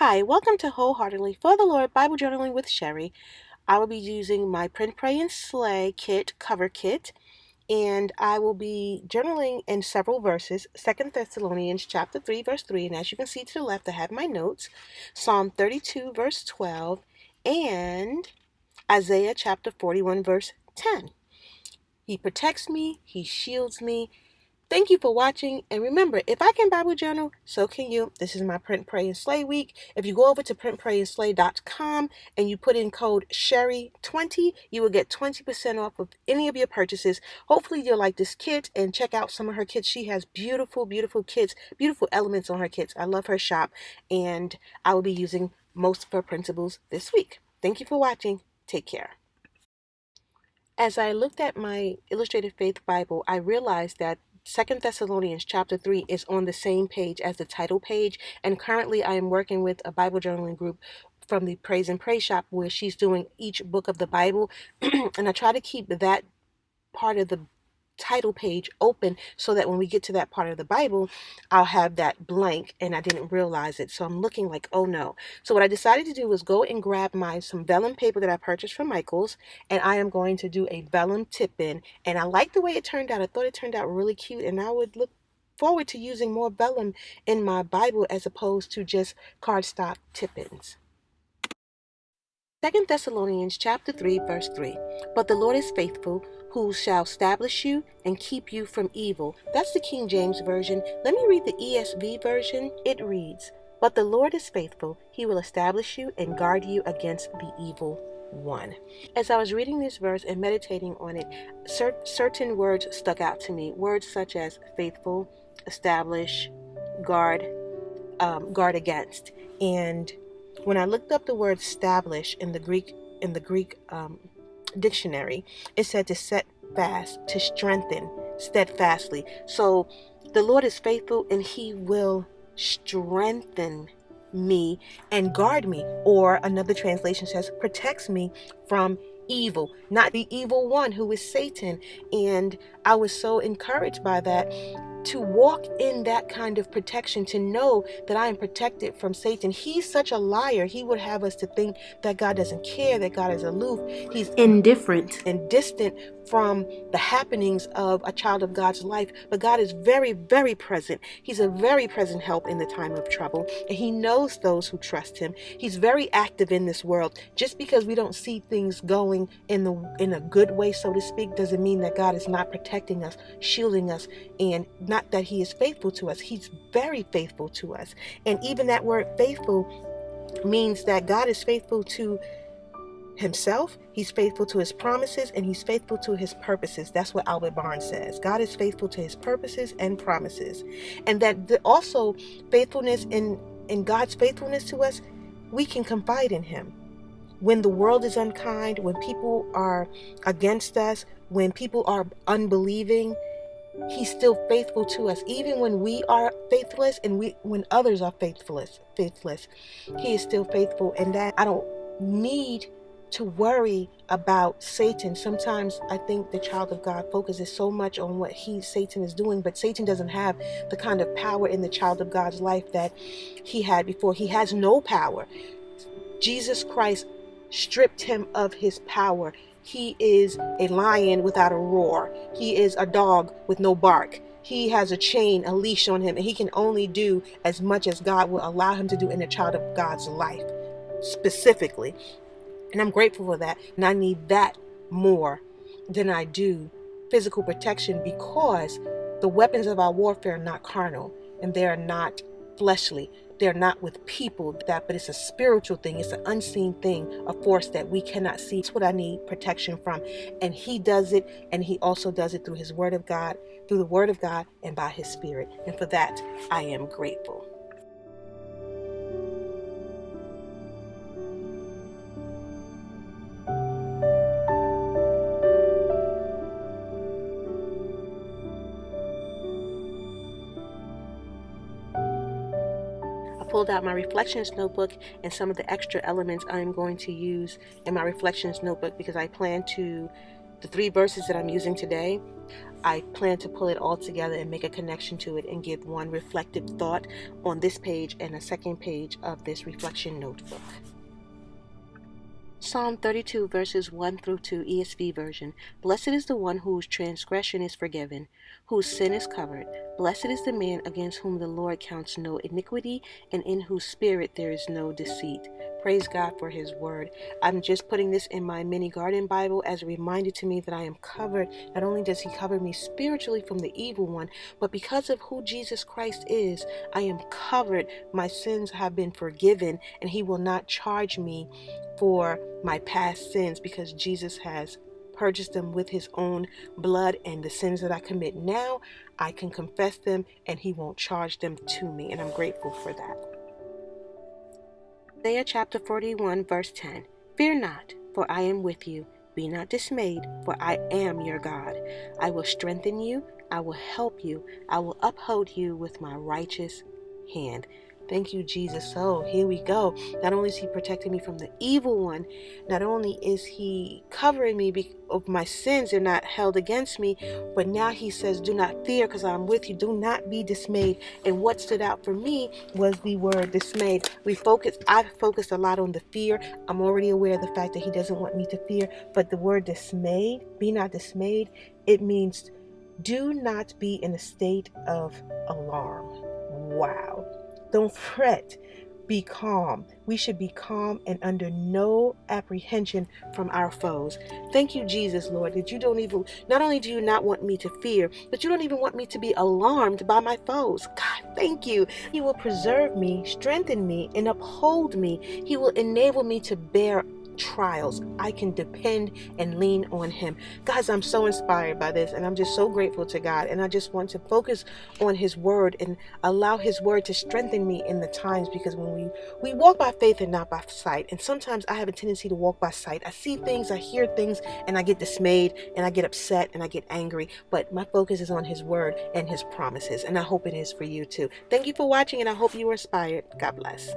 Hi, welcome to Wholeheartedly for the Lord Bible Journaling with Sherry. I will be using my Print, Pray, and Slay kit, cover kit, and I will be journaling in several verses. 2 Thessalonians chapter 3, verse 3, and as you can see to the left, I have my notes. Psalm 32, verse 12, and Isaiah chapter 41, verse 10. He protects me, He shields me. Thank you for watching, and remember, if I can Bible journal, so can you. This is my Print, Pray, and Slay week. If you go over to printprayandslay.com and you put in code SHERRY20, you will get 20% off of any of your purchases. Hopefully you'll like this kit and check out some of her kits. She has beautiful, beautiful kits, beautiful elements on her kits. I love her shop, and I will be using most of her printables this week. Thank you for watching. Take care. As I looked at my Illustrated Faith Bible, I realized that 2 Thessalonians chapter 3 is on the same page as the title page, and currently I am working with a Bible journaling group from the Praise and Pray shop where she's doing each book of the Bible, and I try to keep that part of the title page open so that when we get to that part of the Bible, I'll have that blank, and I didn't realize it. So I'm looking like, oh no. So what I decided to do was go and grab some vellum paper that I purchased from Michael's, and I am going to do a vellum tip-in. And I like the way it turned out. I thought it turned out really cute, and I would look forward to using more vellum in my Bible as opposed to just cardstock tip-ins. 2 Thessalonians chapter 3, verse 3. But the Lord is faithful, who shall establish you and keep you from evil. That's the King James Version. Let me read the ESV version. It reads, But the Lord is faithful, He will establish you and guard you against the evil one. As I was reading this verse and meditating on it, certain words stuck out to me. Words such as faithful, establish, guard, guard against. And when I looked up the word establish in the Greek dictionary, it said to set fast, to strengthen steadfastly. So the Lord is faithful, and He will strengthen me and guard me, or another translation says protects me from evil, not the evil one who is Satan. And I was so encouraged by that, to walk in that kind of protection, to know that I am protected from Satan. He's such a liar. He would have us to think that God doesn't care, that God is aloof. He's indifferent and distant from the happenings of a child of God's life. But God is very, very present. He's a very present help in the time of trouble, and He knows those who trust Him. He's very active in this world. Just because we don't see things going in a good way, so to speak, doesn't mean that God is not protecting us, shielding us, and not that He is faithful to us. He's very faithful to us. And even that word faithful means that God is faithful to Himself, He's faithful to His promises, and He's faithful to His purposes. That's what Albert Barnes says. God is faithful to His purposes and promises. And that also faithfulness in God's faithfulness to us, we can confide in Him. When the world is unkind, when people are against us, when people are unbelieving, He's still faithful to us. Even when we are faithless, and when others are faithless, He is still faithful. And that I don't need to worry about Satan. Sometimes I think the child of God focuses so much on what Satan is doing, but Satan doesn't have the kind of power in the child of God's life that he had before. He has no power. Jesus Christ stripped him of his power. He is a lion without a roar. He is a dog with no bark. He has a chain, a leash on him, and he can only do as much as God will allow him to do in a child of God's life, specifically. And I'm grateful for that. And I need that more than I do physical protection, because the weapons of our warfare are not carnal, and they are not fleshly. They're not with people, but it's a spiritual thing. It's an unseen thing, a force that we cannot see. It's what I need protection from. And He does it, and He also does it through His Word of God, through the Word of God, and by His Spirit. And for that, I am grateful. I pulled out my reflections notebook and some of the extra elements I'm going to use in my reflections notebook, because I plan to, the 3 verses that I'm using today, I plan to pull it all together and make a connection to it and give one reflective thought on this page and a second page of this reflection notebook. Psalm 32 verses 1 through 2 ESV version. Blessed is the one whose transgression is forgiven, whose sin is covered. Blessed is the man against whom the Lord counts no iniquity, and in whose spirit there is no deceit. Praise God for his word. I'm just putting this in my mini garden Bible as a reminder to me that I am covered. Not only does he cover me spiritually from the evil one, but because of who Jesus Christ is, I am covered. My sins have been forgiven, and he will not charge me for my past sins because Jesus has purchased them with his own blood, and the sins that I commit now, I can confess them and he won't charge them to me, and I'm grateful for that. Isaiah chapter 41 verse 10. Fear not, for I am with you. Be not dismayed, for I am your God. I will strengthen you. I will help you. I will uphold you with my righteous hand. Thank you, Jesus. So here we go. Not only is he protecting me from the evil one, not only is he covering me of my sins, they're not held against me, but now he says, do not fear because I'm with you. Do not be dismayed. And what stood out for me was the word dismayed. I focused a lot on the fear. I'm already aware of the fact that he doesn't want me to fear, but the word dismayed, be not dismayed, it means do not be in a state of alarm. Wow. Don't fret. Be calm. We should be calm and under no apprehension from our foes. Thank you, Jesus, Lord, that you not only do you not want me to fear, but you don't even want me to be alarmed by my foes. God, thank you. He will preserve me, strengthen me, and uphold me. He will enable me to bear trials. I can depend and lean on him. Guys, I'm so inspired by this, and I'm just so grateful to God, and I just want to focus on his word and allow his word to strengthen me in the times, because when we walk by faith and not by sight, and sometimes I have a tendency to walk by sight. I see things, I hear things, and I get dismayed and I get upset and I get angry, but my focus is on his word and his promises, and I hope it is for you too. Thank you for watching, and I hope you were inspired. God bless.